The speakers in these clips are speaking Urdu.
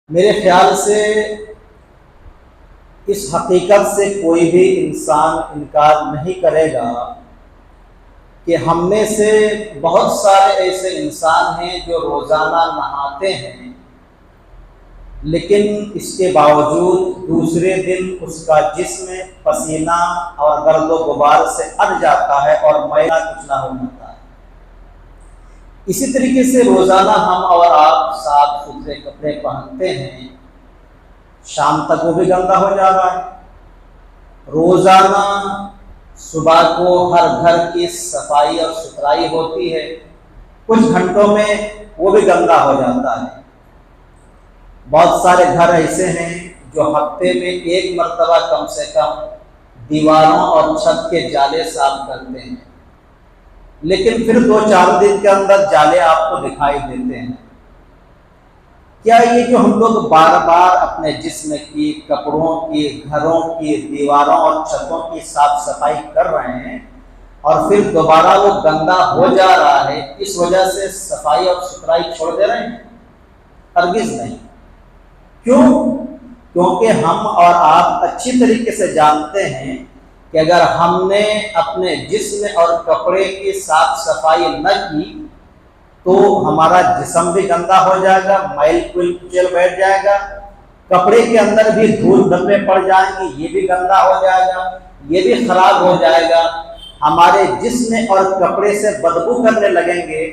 میرے خیال سے اس حقیقت سے کوئی بھی انسان انکار نہیں کرے گا کہ ہم میں سے بہت سارے ایسے انسان ہیں جو روزانہ نہاتے ہیں، لیکن اس کے باوجود دوسرے دن اس کا جسم پسینہ اور گرد و غبار سے اٹ جاتا ہے اور میلا کچلا ہو جاتا ہے۔ اسی طریقے سے روزانہ ہم اور آپ صاف ستھرے کپڑے پہنتے ہیں، شام تک وہ بھی گندا ہو جا رہا ہے۔ روزانہ صبح کو ہر گھر کی صفائی اور ستھرائی ہوتی ہے، کچھ گھنٹوں میں وہ بھی گندا ہو جاتا ہے۔ بہت سارے گھر ایسے ہیں جو ہفتے میں ایک مرتبہ کم سے کم دیواروں اور چھت کے جالے صاف کرتے ہیں، لیکن پھر 2-4 دن کے اندر جالے آپ کو دکھائی دیتے ہیں۔ کیا یہ جو ہم لوگ بار بار اپنے جسم کی، کپڑوں کی، گھروں کی دیواروں اور چھتوں کی صاف صفائی کر رہے ہیں اور پھر دوبارہ وہ گندا ہو جا رہا ہے، اس وجہ سے صفائی اور ستھرائی چھوڑ دے رہے ہیں؟ ہرگز نہیں۔ کیوں؟ کیونکہ ہم اور آپ اچھی طریقے سے جانتے ہیں کہ اگر ہم نے اپنے جسم اور کپڑے کی صاف صفائی نہ کی تو ہمارا جسم بھی گندا ہو جائے گا، میل کچل بیٹھ جائے گا، کپڑے کے اندر بھی دھول دھبے پڑ جائیں گی، یہ بھی گندا ہو جائے گا، یہ بھی خراب ہو جائے گا، ہمارے جسم اور کپڑے سے بدبو کرنے لگیں گے،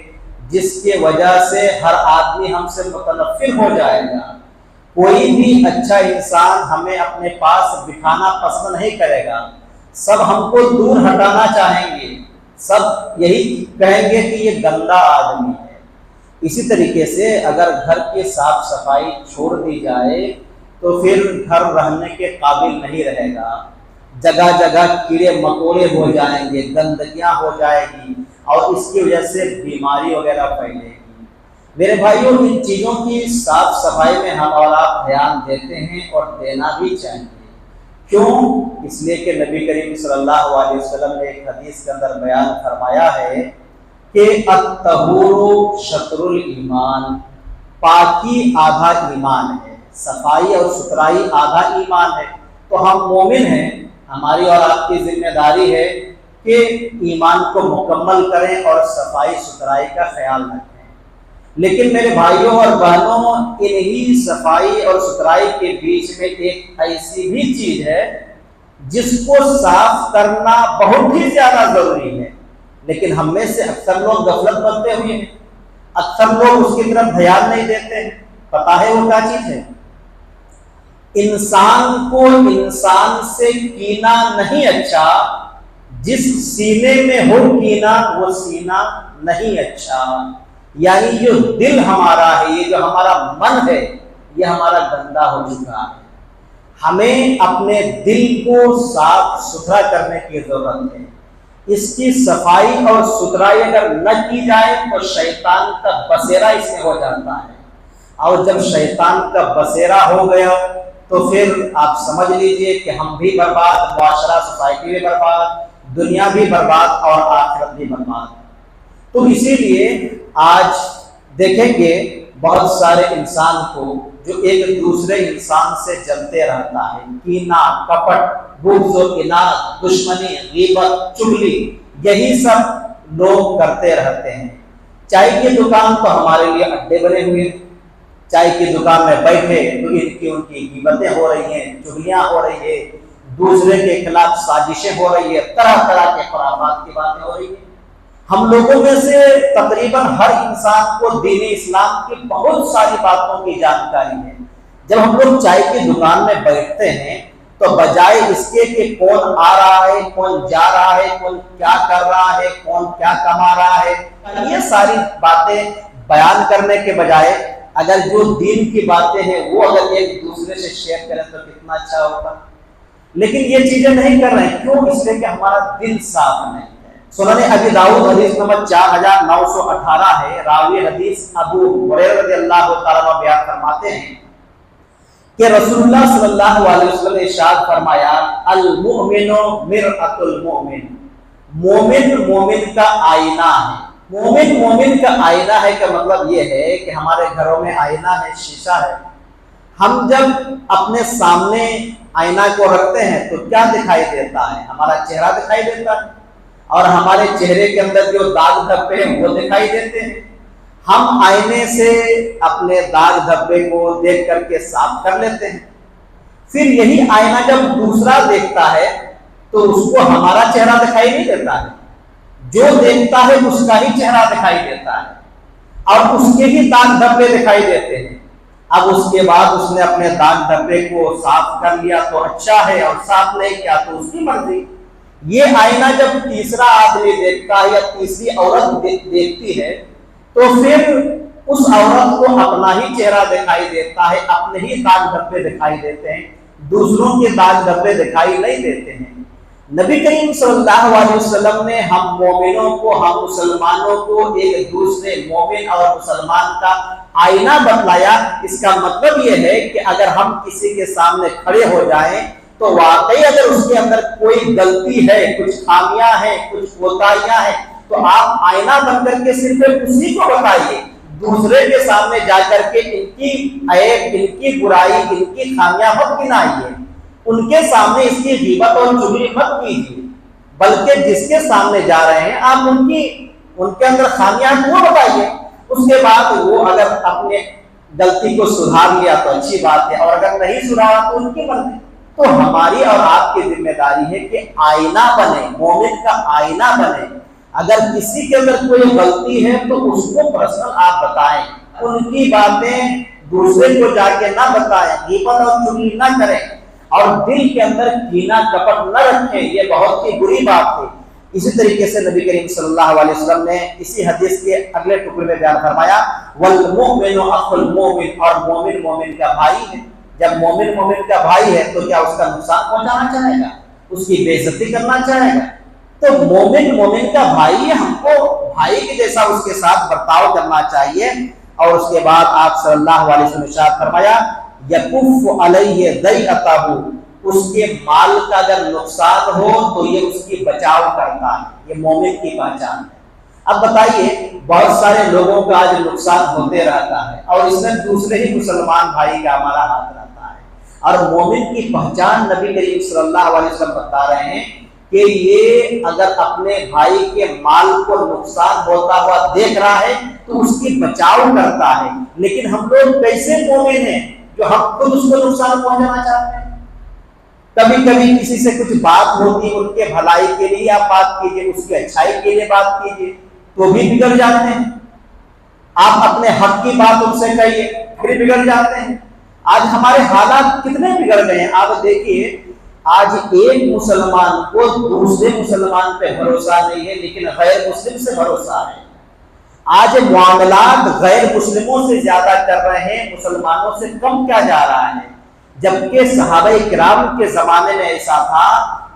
جس کی وجہ سے ہر آدمی ہم سے متنفر ہو جائے گا۔ کوئی بھی اچھا انسان ہمیں اپنے پاس بٹھانا پسند نہیں کرے گا، سب ہم کو دور ہٹانا چاہیں گے، سب یہی کہیں گے کہ یہ گندا آدمی ہے۔ اسی طریقے سے اگر گھر کی صاف صفائی چھوڑ دی جائے تو پھر گھر رہنے کے قابل نہیں رہے گا، جگہ جگہ کیڑے مکوڑے ہو جائیں گے، گندگیاں ہو جائے گی اور اس کی وجہ سے بیماری وغیرہ پھیلے گی۔ میرے بھائیوں، ان چیزوں کی صاف صفائی میں ہم اور آپ دھیان دیتے ہیں اور دینا بھی چاہیے۔ کیوں؟ اس لیے کہ نبی کریم صلی اللہ علیہ وسلم نے ایک حدیث کے اندر بیان فرمایا ہے کہ الطہور شطر الایمان، پاکی آدھا ایمان ہے، صفائی اور ستھرائی آدھا ایمان ہے۔ تو ہم مومن ہیں، ہماری اور آپ کی ذمہ داری ہے کہ ایمان کو مکمل کریں اور صفائی ستھرائی کا خیال رکھیں۔ لیکن میرے بھائیوں اور بہنوں، انہی صفائی اور ستھرائی کے بیچ میں ایک ایسی بھی چیز ہے جس کو صاف کرنا بہت ہی زیادہ ضروری ہے، لیکن ہم میں سے اکثر لوگ غفلت برتے ہوئے ہیں، اکثر لوگ اس کی طرف دھیان نہیں دیتے ہیں۔ پتہ ہے وہ کیا چیز ہے؟ انسان کو انسان سے کینہ نہیں اچھا، جس سینے میں ہو کینہ وہ سینہ نہیں اچھا۔ یعنی جو دل ہمارا ہے، یہ جو ہمارا من ہے، یہ ہمارا گندا ہو چکا ہے۔ ہمیں اپنے دل کو صاف ستھرا کرنے کی ضرورت ہے۔ اس کی صفائی اور ستھرائی اگر نہ کی جائے تو شیطان کا بسیرا اس میں ہو جاتا ہے، اور جب شیطان کا بسیرا ہو گیا تو پھر آپ سمجھ لیجئے کہ ہم بھی برباد، معاشرہ سوسائٹی بھی برباد، دنیا بھی برباد اور آخرت بھی برباد۔ تو اسی لیے آج دیکھیں گے بہت سارے انسان کو جو ایک دوسرے انسان سے جلتے رہتا ہے، کینہ، کپٹ، بغض و اناد، دشمنی، غیبت، چغلی، یہی سب لوگ کرتے رہتے ہیں۔ چائے کی دکان تو ہمارے لیے اڈے بنے ہوئے ہیں، چائے کی دکان میں بیٹھے تو ان کی غیبتیں ہو رہی ہیں، چغلیاں ہو رہی ہیں، دوسرے کے خلاف سازشیں ہو رہی ہیں، طرح طرح کے خرافات کی باتیں ہو رہی ہیں۔ ہم لوگوں میں سے تقریباً ہر انسان کو دین اسلام کی بہت ساری باتوں کی جانکاری ہے۔ جب ہم لوگ چائے کی دکان میں بیٹھتے ہیں تو بجائے اس کے کہ کون آ رہا ہے، کون جا رہا ہے، کون کیا کر رہا ہے، کون کیا کما رہا ہے، یہ ساری باتیں بیان کرنے کے بجائے اگر جو دین کی باتیں ہیں وہ اگر ایک دوسرے سے شیئر کریں تو کتنا اچھا ہوگا۔ لیکن یہ چیزیں نہیں کر رہے ہیں۔ کیوں؟ اس لیے کہ ہمارا دل صاف نہیں ہے۔ سنن ابی داؤد حدیث نمبر 4918 ہے، راوی حدیث ابو ہریرہ رضی اللہ تعالیٰ عنہ بیان فرماتے ہیں کہ رسول اللہ صلی اللہ علیہ وسلم نے ارشاد فرمایا، المؤمن مرآۃ المؤمن، مومن مومن کا آئینہ ہے۔ مومن کا آئینہ ہے کا مطلب یہ ہے کہ ہمارے گھروں میں آئینہ ہے، شیشہ ہے، ہم جب اپنے سامنے آئینہ کو رکھتے ہیں تو کیا دکھائی دیتا ہے؟ ہمارا چہرہ دکھائی دیتا ہے، اور ہمارے چہرے کے اندر جو داغ دھبے ہیں وہ دکھائی دیتے ہیں۔ ہم آئینے سے اپنے داغ دھبے کو دیکھ کر کے صاف کر لیتے ہیں، پھر یہی آئینہ جب دوسرا دیکھتا ہے تو اس کو ہمارا چہرہ دکھائی نہیں دیتا ہے، جو دیکھتا ہے اس کا ہی چہرہ دکھائی دیتا ہے اور اس کے ہی داغ دھبے دکھائی دیتے ہیں۔ اب اس کے بعد اس نے اپنے داغ دھبے کو صاف کر لیا تو اچھا ہے، اور صاف نہیں کیا تو اس کی مرضی۔ یہ آئینہ جب تیسرا آدمی دیکھتا ہے یا تیسری عورت دیکھتی ہے تو پھر اس عورت کو اپنا ہی چہرہ دکھائی دیتا ہے، اپنے ہی داغ دھبے دکھائی دیتے ہیں، دوسروں کے داغ دھبے دکھائی نہیں دیتے ہیں۔ نبی کریم صلی اللہ علیہ وسلم نے ہم مومنوں کو، ہم مسلمانوں کو ایک دوسرے مومن اور مسلمان کا آئینہ بتلایا۔ اس کا مطلب یہ ہے کہ اگر ہم کسی کے سامنے کھڑے ہو جائیں تو واقعی اگر اس کے اندر کوئی غلطی ہے، کچھ خامیاں ہیں، کچھ کوتاہیاں ہیں، تو آپ آئینہ بن کر کے صرف اسی کو بتائیے، دوسرے کے سامنے جا کر کے ان کی عیب، ان کی برائی، ان کی خامیاں مت گنائیے، ان کے سامنے اس کی غیبت اور چغلی مت کیجیے، بلکہ جس کے سامنے جا رہے ہیں آپ ان کے اندر خامیاں وہ بتائیے۔ اس کے بعد وہ اگر اپنے غلطی کو سدھار لیا تو اچھی بات ہے، اور اگر نہیں سدھارا تو ان کی مرضی۔ تو ہماری اور آپ کی ذمہ داری ہے کہ آئینہ بنے، مومن کا آئینہ بنے۔ اگر کسی کے اندر کوئی غلطی ہے تو اس کو پرسنل آپ بتائیں، ان کی باتیں دوسرے کو جا کے نہ بتائیں، غیبت اور چغلی نہ کریں، اور دل کے اندر کینہ کپٹ نہ رکھیں، یہ بہت ہی بری بات ہے۔ اسی طریقے سے نبی کریم صلی اللہ علیہ وسلم نے اسی حدیث کے اگلے ٹکڑے میں بیان فرمایا والمؤمن اخو المؤمن، اور مومن مومن کا بھائی ہے۔ جب مومن مومن کا بھائی ہے تو کیا اس کا نقصان پہنچانا چاہے گا، اس کی بے عزتی کرنا چاہے گا؟ تو مومن مومن کا بھائی ہے، ہم کو بھائی کے جیسا اس کے ساتھ برتاؤ کرنا چاہیے۔ اور اس کے بعد آپ صلی اللہ علیہ وسلم نے ارشاد فرمایا یکف علیہ ضیعتہ، اس کے مال کا اگر نقصان ہو تو یہ اس کی بچاؤ کرتا ہے، یہ مومن کی پہچان ہے۔ اب بتائیے بہت سارے لوگوں کا آج نقصان ہوتے رہتا ہے اور اس میں دوسرے ہی مسلمان بھائی کا ہمارا ہاتھ رہتا ہے، اور مومن کی پہچان نبی کریم صلی اللہ علیہ وسلم بتا رہے ہیں کہ یہ اگر اپنے بھائی کے مال کو نقصان ہوتا ہوا دیکھ رہا ہے تو اس کی بچاؤ کرتا ہے۔ لیکن ہم لوگ کیسے مومن ہیں جو ہم خود اس کو نقصان پہنچانا چاہتے ہیں؟ کبھی کبھی کسی سے کچھ بات ہوتی ہے، ان کے بھلائی کے لیے آپ بات کیجیے، اس کی اچھائی کے لیے بات کیجیے، تو بھی بگڑ جاتے ہیں۔ آپ اپنے حق کی بات ان سے کہیے، پھر بگڑ جاتے ہیں۔ آج ہمارے حالات کتنے بگڑ گئے ہیں، آپ دیکھیے آج ایک مسلمان کو دوسرے مسلمان پہ بھروسہ نہیں ہے، لیکن غیر مسلم سے بھروسہ ہے۔ آج معاملات غیر مسلموں سے زیادہ کر رہے ہیں، مسلمانوں سے کم کیا جا رہا ہے۔ جبکہ صحابہ کرام کے زمانے میں ایسا تھا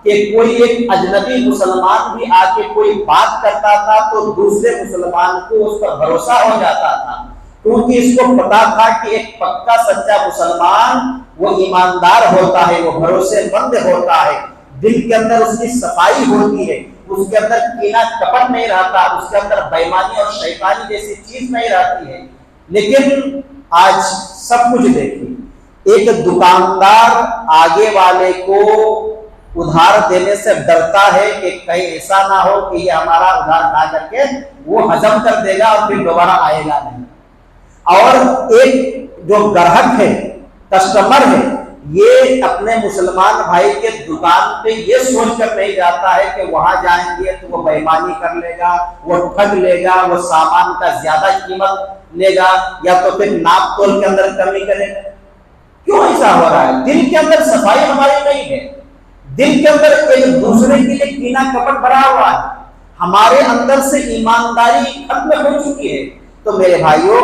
کہ کوئی ایک اجنبی مسلمان بھی آ کے کوئی بات کرتا تھا تو دوسرے مسلمان کو اس پر بھروسہ ہو جاتا تھا، کیونکہ اس کو پتا تھا کہ ایک پکا سچا مسلمان وہ ایماندار ہوتا ہے، وہ بھروسے مند ہوتا ہے، دل کے اندر اس کی صفائی ہوتی ہے، اس کے اندر کینہ کپٹ نہیں رہتا، اس کے اندر بےایمانی اور شیطانی جیسی چیز نہیں رہتی ہے۔ لیکن آج سب کچھ دیکھیے، ایک دکاندار آگے والے کو ادھار دینے سے ڈرتا ہے کہ کہیں ایسا نہ ہو کہ یہ ہمارا ادھار کھا کر کے وہ ہضم کر دے گا اور پھر دوبارہ آئے گا نہیں۔ اور ایک جو گراہک ہے، کسٹمر ہے، یہ اپنے مسلمان بھائی کے دکان پہ یہ سوچ کر نہیں جاتا ہے کہ وہاں جائیں گے تو وہ بےایمانی کر لے گا، وہ ٹھگ لے گا، وہ سامان کا زیادہ قیمت لے گا، یا تو پھر ناپ تول کے اندر کمی کرے گا۔ کیوں ایسا ہو رہا ہے؟ دل کے اندر صفائی ہماری نہیں ہے، دل کے اندر ایک دوسرے کے لیے کینہ کپٹ بھرا ہوا ہے، ہمارے اندر سے ایمانداری ختم ہو چکی ہے۔ تو میرے بھائیوں،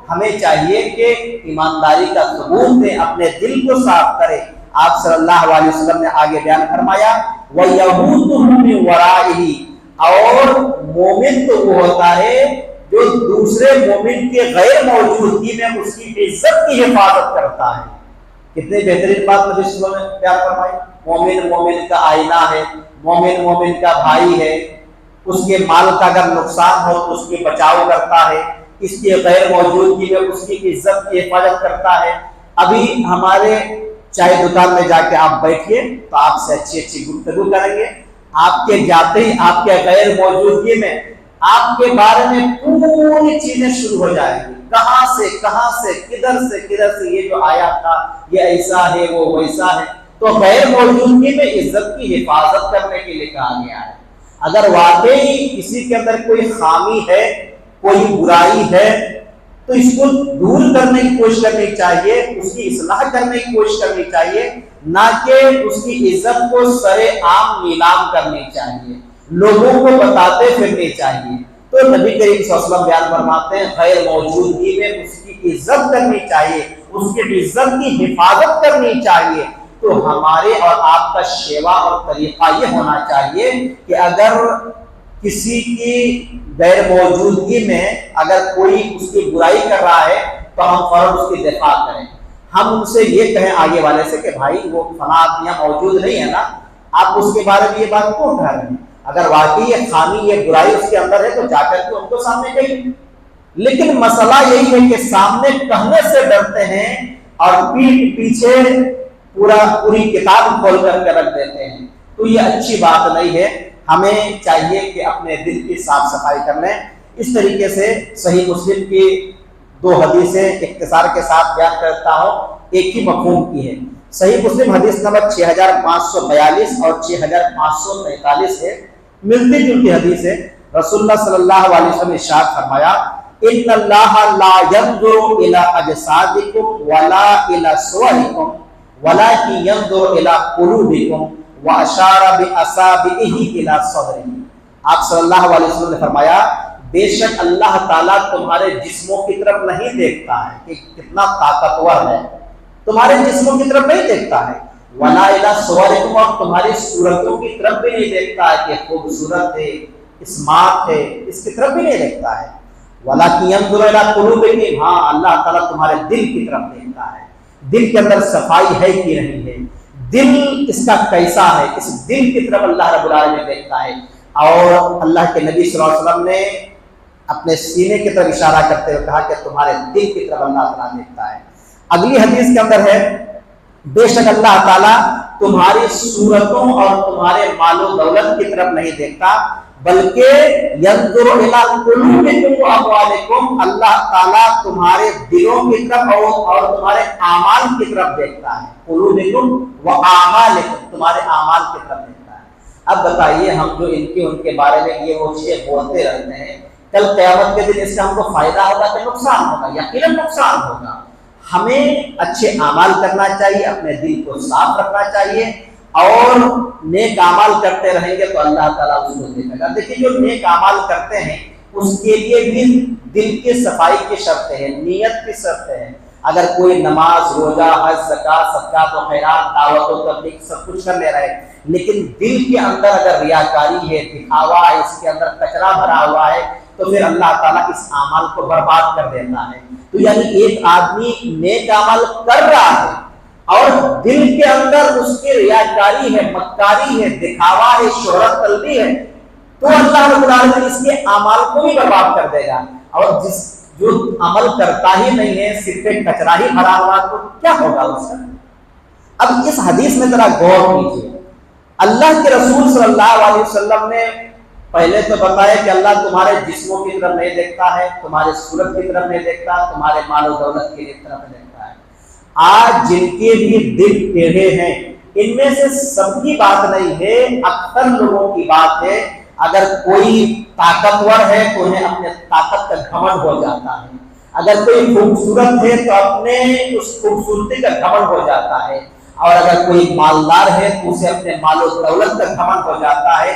ہمیں چاہیے کہ ایمانداری کا ثبوت دیں، اپنے دل کو صاف کریں۔ آپ صلی اللہ علیہ وسلم نے آگے بیان فرمایا وَيَهُوتُهُ مِنْ وَرَائِهِ، اور مومن تو وہ ہوتا ہے جو دوسرے مومن کے غیر موجودگی میں اس کی عزت کی حفاظت کرتا ہے۔ کتنی بہترین بات نبی صلی اللہ علیہ وسلم نے بیان فرمائی۔ مومن مومن کا آئینہ ہے، مومن مومن کا بھائی ہے، اس کے مال کا اگر نقصان ہو تو اس کی بچاؤ کرتا ہے، اس کی غیر موجودگی میں اس کی عزت کی حفاظت کرتا ہے۔ ابھی ہمارے چائے دکان میں جا کے آپ بیٹھیے تو آپ سے اچھی اچھی گفتگو کریں گے، آپ کے جاتے ہی آپ کے غیر موجودگی میں آپ کے بارے میں پوری چیزیں شروع ہو جائیں گی، کہاں سے کدھر سے یہ جو آیا تھا یہ ایسا ہے وہ ویسا ہے۔ تو غیر موجودگی میں عزت کی حفاظت کرنے کے لیے کہا گیا ہے۔ اگر واقعی کسی کے اندر کوئی خامی ہے، کوئی برائی ہے، تو اس کو دور کرنے کی کوشش کرنی چاہیے، اس کی اصلاح کرنے کی کوشش کرنی چاہیے، نہ کہ اس کی عزت کو سر عام نیلام کرنی چاہیے، لوگوں کو بتاتے پھرنی چاہیے۔ تو نبی کریم صلی اللہ علیہ وسلم بیان فرماتے ہیں غیر موجودگی میں اس کی عزت کرنی چاہیے، اس کی عزت کی حفاظت کرنی چاہیے۔ تو ہمارے اور آپ کا شیوا اور طریقہ یہ ہونا چاہیے کہ اگر کسی کی غیر موجودگی میں اگر کوئی اس کی برائی کر رہا ہے تو ہم فوراً اس کی دفاع کریں، ہم ان سے یہ کہیں آگے والے سے کہ بھائی وہ فلاں آدمی موجود نہیں ہے نا، آپ اس کے بارے میں یہ بات کیوں اٹھا رہے ہیں؟ اگر واقعی یہ خامی یہ برائی اس کے اندر ہے تو جا کر کے ان کو سامنے کہیں۔ لیکن مسئلہ یہی ہے کہ سامنے کہنے سے ڈرتے ہیں اور پیٹھ پیچھے پوری کتاب کھول کر کے رکھ دیتے ہیں، تو یہ اچھی بات نہیں ہے۔ ہمیں چاہیے کہ اپنے دل کی صاف صفائی کر لیں۔ اس طریقے سے صحیح مسلم کی 2 حدیثیں اختصار کے ساتھ بیان کرتا ہوں، ایک ہی مفہوم کی ہے۔ صحیح مسلم حدیث نمبر 6542 اور 6543 ہے، ملتی جلتی حدیث ہے۔ رسول اللہ صلی اللہ علیہ وسلم نے ارشاد فرمایا ان اللہ لا ينظر الى اجسادکم ولا الى صورکم ولكن ينظر الى قلوبکم واشار باصابعه الى صدره۔ آپ صلی اللہ علیہ وسلم نے فرمایا بے شک اللہ تعالیٰ تمہارے جسموں کی طرف نہیں دیکھتا ہے کہ کتنا طاقتور ہے، تمہارے جسموں کی طرف نہیں دیکھتا ہے، ولا الی صورکم، اور تمہاری صورتوں کی طرف بھی نہیں دیکھتا ہے کہ خوبصورت ہے، اسمارٹ ہے، اس کی طرف بھی نہیں دیکھتا ہے، ولکن ینظر الی قلوبکم، ہاں اللہ تعالیٰ تمہارے دل کی طرف دیکھتا ہے، دل کے اندر صفائی ہے کہ نہیں ہے، دل اس کا کیسا ہے، اس دل کی طرف اللہ رب العالمین دیکھتا ہے۔ اور اللہ کے نبی صلی اللہ علیہ وسلم نے اپنے سینے کی طرف اشارہ کرتے ہوئے کہا کہ تمہارے دل کی طرف اللہ تعالیٰ دیکھتا ہے۔ اگلی حدیث کے اندر ہے بے شک اللہ تعالیٰ تمہاری صورتوں اور تمہارے مال و دولت کی طرف نہیں دیکھتا بلکہ ینظر الی قلوبکم و اموالکم، اللہ تعالیٰ تمہارے دلوں کی طرف اور تمہارے اعمال کی طرف دیکھتا ہے، قلوبکم و اعمالکم، تمہارے اعمال کی طرف دیکھتا ہے۔ اب بتائیے ہم جو ان کے بارے میں یہ وہ چیزیں بولتے رہتے ہیں، کل قیامت کے دن اس کا ہم کو فائدہ ہوگا کہ نقصان ہوگا؟ یقیناً نقصان ہوگا۔ ہمیں اچھے اعمال کرنا چاہیے، اپنے دل کو صاف رکھنا چاہیے، اور نیک اعمال کرتے رہیں گے تو اللہ تعالیٰ اس کو دیکھے گا۔ دیکھیے جو نیک اعمال کرتے ہیں اس کے لیے بھی دل کی صفائی کی شرطیں ہیں، نیت کی شرطیں ہیں۔ اگر کوئی نماز، روزہ، حج، زکوٰۃ، صدقات و خیرات، دعوت و تبلیغ سب کچھ کر لے رہا ہے، لیکن دل کے اندر اگر ریاکاری ہے، دکھاوا ہے، اس کے اندر کچرا بھرا ہوا ہے، تو پھر اللہ تعالیٰ اس اعمال کو برباد کر دیتا ہے۔ تو یعنی ایک آدمی نیک عمل کر رہا ہے اور دل کے اندر اس کی ریاکاری ہے، مکاری ہے، دکھاوا ہے، شہرت طلبی ہے، تو اللہ رب العالمین اس کے اعمال کو بھی برباد کر دے گا۔ اور جو عمل کرتا ہی نہیں ہے، صرف کچرا ہی بھرا ہوا، تو کیا ہوگا اس کا؟ اب اس حدیث میں ذرا غور کیجیے۔ اللہ کے رسول صلی اللہ علیہ وسلم نے پہلے تو بتایا کہ اللہ تمہارے جسموں کی طرف نہیں دیکھتا ہے، تمہارے صورت کی طرف نہیں دیکھتا، تمہارے مال و دولت کی طرف دیکھتا ہے۔ آج جن کے بھی دل ٹیڑھے ہیں، ان میں سے سب کی بات نہیں ہے، اکثر لوگوں کی بات ہے۔ اگر کوئی طاقتور ہے تو انہیں اپنے طاقت کا گھمنڈ ہو جاتا ہے، اگر کوئی خوبصورت ہے تو اپنے اس خوبصورتی کا گھمنڈ ہو جاتا ہے، اور اگر کوئی مالدار ہے تو اسے اپنے مال و دولت کا گھمنڈ ہو جاتا ہے۔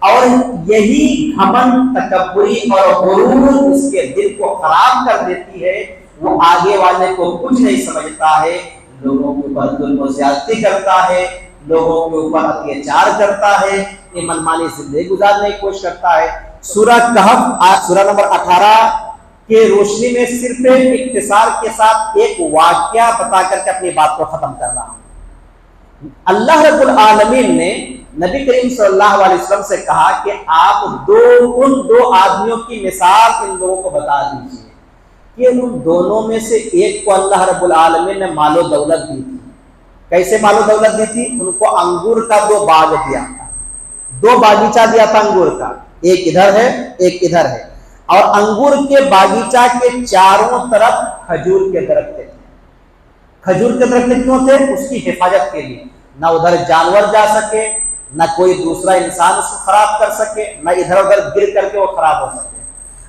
اور یہی گھمنڈ، تکبری اور غرور اس کے دل کو خراب کر دیتی ہے، وہ آگے والے کو کچھ نہیں سمجھتا ہے، لوگوں کے اوپر ظلم و زیادتی کرتا ہے، لوگوں کے اوپر اتیاچار کرتا ہے، منمانی زندگی گزارنے کی کوشش کرتا ہے۔ سورہ کہف سورہ نمبر 18 کے روشنی میں صرف اختصار کے ساتھ ایک واقعہ بتا کر کے اپنی بات کو ختم کر رہا ہوں۔ اللہ رب العالمین نے نبی کریم صلی اللہ علیہ وسلم سے کہا کہ آپ ان دو آدمیوں کی مثال ان لوگوں کو بتا دیجیے کہ ان دونوں میں سے ایک کو اللہ رب العالمین نے مال و دولت دی تھی. کیسے مال و دولت دی تھی؟ ان کو انگور کا 2 باغ دیا تھا, 2 باغیچہ دیا تھا انگور کا, ایک ادھر ہے ایک ادھر ہے, اور انگور کے باغیچہ کے چاروں طرف کھجور کے درخت تھے. کھجور کے درخت کیوں تھے؟ اس کی حفاظت کے لیے, نہ ادھر جانور جا سکے, نہ کوئی دوسرا انسان اس کو خراب کر سکے, نہ ادھر ادھر گر کر کے وہ خراب ہو سکے.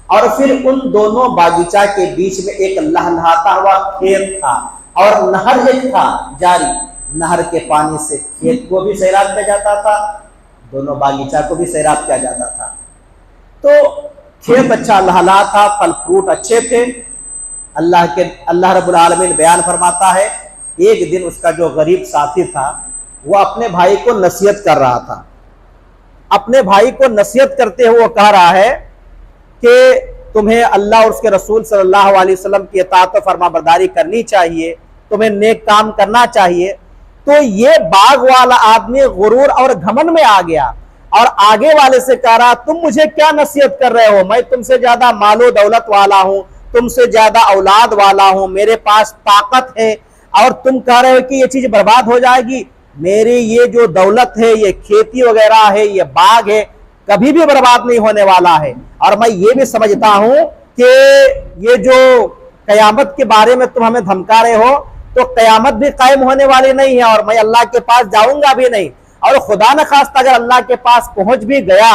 اور پھر ان دونوں باغیچہ کے بیچ میں ایک لہلہاتا ہوا کھیت تھا, اور نہر ایک تھا جاری. نہر کے پانی سے کھیت کو بھی سیراب کیا جاتا تھا, دونوں باغیچہ کو بھی سیراب کیا جاتا تھا. تو کھیت اچھا لہلا تھا, پھل فروٹ اچھے تھے. اللہ رب العالمین بیان فرماتا ہے, ایک دن اس کا جو غریب ساتھی تھا وہ اپنے بھائی کو نصیحت کر رہا تھا. اپنے بھائی کو نصیحت کرتے ہوئے وہ کہہ رہا ہے کہ تمہیں اللہ اور اس کے رسول صلی اللہ علیہ وسلم کی اطاعت و فرما برداری کرنی چاہیے, تمہیں نیک کام کرنا چاہیے. تو یہ باغ والا آدمی غرور اور گھمنڈ میں آ گیا, اور آگے والے سے کہہ رہا, تم مجھے کیا نصیحت کر رہے ہو؟ میں تم سے زیادہ مال و دولت والا ہوں, تم سے زیادہ اولاد والا ہوں, میرے پاس طاقت ہے, اور تم کہہ رہے ہو کہ یہ چیز برباد ہو جائے گی. میری یہ جو دولت ہے, یہ کھیتی وغیرہ ہے, یہ باغ ہے, کبھی بھی برباد نہیں ہونے والا ہے. اور میں یہ بھی سمجھتا ہوں کہ یہ جو قیامت کے بارے میں تم ہمیں دھمکا رہے ہو, تو قیامت بھی قائم ہونے والی نہیں ہے, اور میں اللہ کے پاس جاؤں گا بھی نہیں. اور خدا نخواستہ اگر اللہ کے پاس پہنچ بھی گیا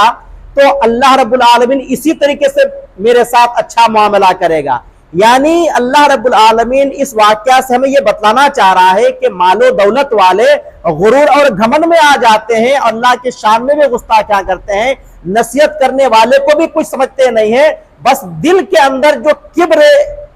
تو اللہ رب العالمین اسی طریقے سے میرے ساتھ اچھا معاملہ کرے گا. یعنی اللہ رب العالمین اس واقعہ سے ہمیں یہ بتلانا چاہ رہا ہے کہ مال و دولت والے غرور اور گھمنڈ میں آ جاتے ہیں, اور اللہ کے شان میں بھی گستاخیاں کرتے ہیں. نصیحت کرنے والے کو بھی کچھ سمجھتے نہیں ہیں, بس دل کے اندر جو کبر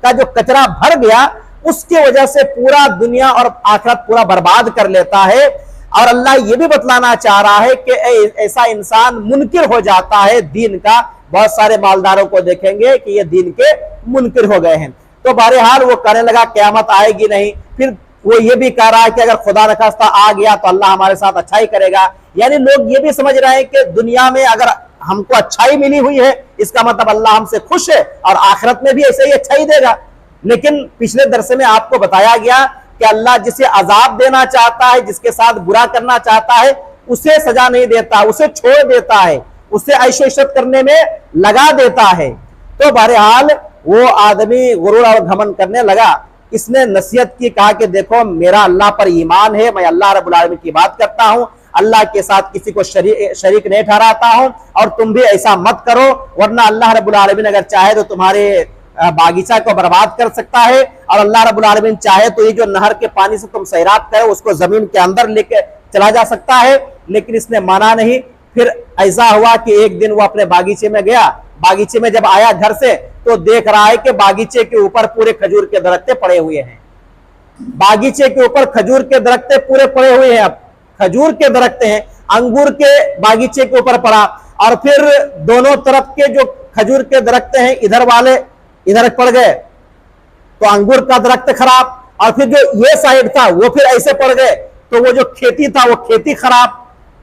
کا جو کچرا بھر گیا, اس کی وجہ سے پورا دنیا اور آخرت پورا برباد کر لیتا ہے. اور اللہ یہ بھی بتلانا چاہ رہا ہے کہ ایسا انسان منکر ہو جاتا ہے دین کا. بہت سارے مالداروں کو دیکھیں گے کہ یہ دین کے منکر ہو گئے ہیں. تو بہرحال وہ کہنے لگا قیامت آئے گی نہیں. پھر وہ یہ بھی کہہ رہا ہے کہ اگر خدا نخواستہ آ گیا تو اللہ ہمارے ساتھ اچھائی کرے گا. یعنی لوگ یہ بھی سمجھ رہے ہیں کہ دنیا میں اگر ہم کو اچھائی ملی ہوئی ہے, اس کا مطلب اللہ ہم سے خوش ہے, اور آخرت میں بھی ایسے ہی اچھائی دے گا. لیکن پچھلے درس میں آپ کو بتایا گیا کہ اللہ جسے عذاب دینا چاہتا ہے, جس کے ساتھ برا کرنا چاہتا ہے, اسے سزا نہیں دیتا, اسے چھوڑ دیتا ہے, اسے عیش و عشرت کرنے میں لگا دیتا ہے. تو بہرحال وہ آدمی غرور اور گھمنڈ کرنے لگا. اس نے نصیحت کی, کہا کہ دیکھو میرا اللہ پر ایمان ہے, میں اللہ رب العالمین کی بات کرتا ہوں, اللہ کے ساتھ کسی کو شریک نہیں ٹھہراتا ہوں, اور تم بھی ایسا مت کرو, ورنہ اللہ رب العالمین اگر چاہے تو تمہارے باغیچہ کو برباد کر سکتا ہے, اور اللہ رب العالمین چاہے تو یہ جو نہر کے پانی سے تم سیراب کرو اس کو زمین کے اندر لے کے چلا جا سکتا ہے. لیکن اس نے مانا نہیں. پھر ایسا ہوا کہ ایک دن وہ اپنے باغیچے میں گیا. باغیچے میں جب آیا گھر سے تو دیکھ رہا ہے کہ باغیچے کے اوپر پورے کھجور کے درخت پڑے ہوئے ہیں. باغیچے کے اوپر کھجور کے درخت پورے پڑے ہوئے ہیں. اب کھجور کے درخت ہیں, انگور کے باغیچے کے اوپر پڑا, اور پھر دونوں طرف کے جو کھجور کے درخت ہیں ادھر والے ادھر پڑ گئے, تو انگور کا درخت خراب, اور پھر جو یہ سائیڈ تھا وہ پھر ایسے پڑ گئے, تو وہ جو کھیتی تھا وہ کھیتی خراب.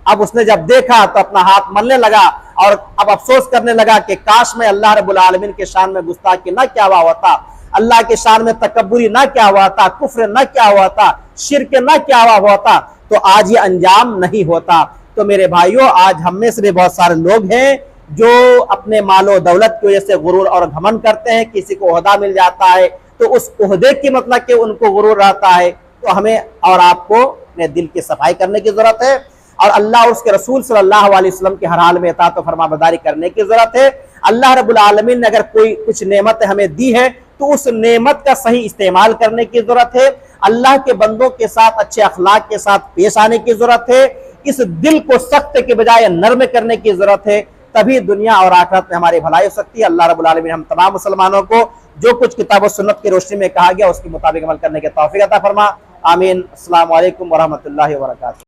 اب اس نے جب دیکھا تو اپنا ہاتھ ملنے لگا, اور اب افسوس کرنے لگا کہ کاش میں اللہ رب العالمین کے شان میں گستاخی نہ کیا ہوا ہوتا, اللہ کے شان میں تکبری نہ کیا ہوا تھا, کفر نہ کیا ہوا تھا, شرک نہ کیا ہوا ہوتا, تو آج یہ انجام نہیں ہوتا. تو میرے بھائیوں, آج ہم میں سے بھی بہت سارے لوگ ہیں جو اپنے مال و دولت کی وجہ سے غرور اور گھمنڈ کرتے ہیں. کسی کو عہدہ مل جاتا ہے تو اس عہدے کی مطلب کہ ان کو غرور رہتا ہے. تو ہمیں اور آپ کو اپنے دل کی صفائی کرنے کی ضرورت ہے, اور اللہ اور اس کے رسول صلی اللہ علیہ وسلم کے ہر حال میں اطاعت و فرما برداری کرنے کی ضرورت ہے. اللہ رب العالمین نے اگر کوئی کچھ نعمت ہمیں دی ہے تو اس نعمت کا صحیح استعمال کرنے کی ضرورت ہے. اللہ کے بندوں کے ساتھ اچھے اخلاق کے ساتھ پیش آنے کی ضرورت ہے. اس دل کو سخت کے بجائے نرم کرنے کی ضرورت ہے, تبھی دنیا اور آخرت میں ہماری بھلائی ہو سکتی ہے. اللہ رب العالمین ہم تمام مسلمانوں کو جو کچھ کتاب و سنت کی روشنی میں کہا گیا اس کے مطابق عمل کرنے کے توفیق عطا فرما. آمین. السلام علیکم ورحمۃ اللہ وبرکاتہ.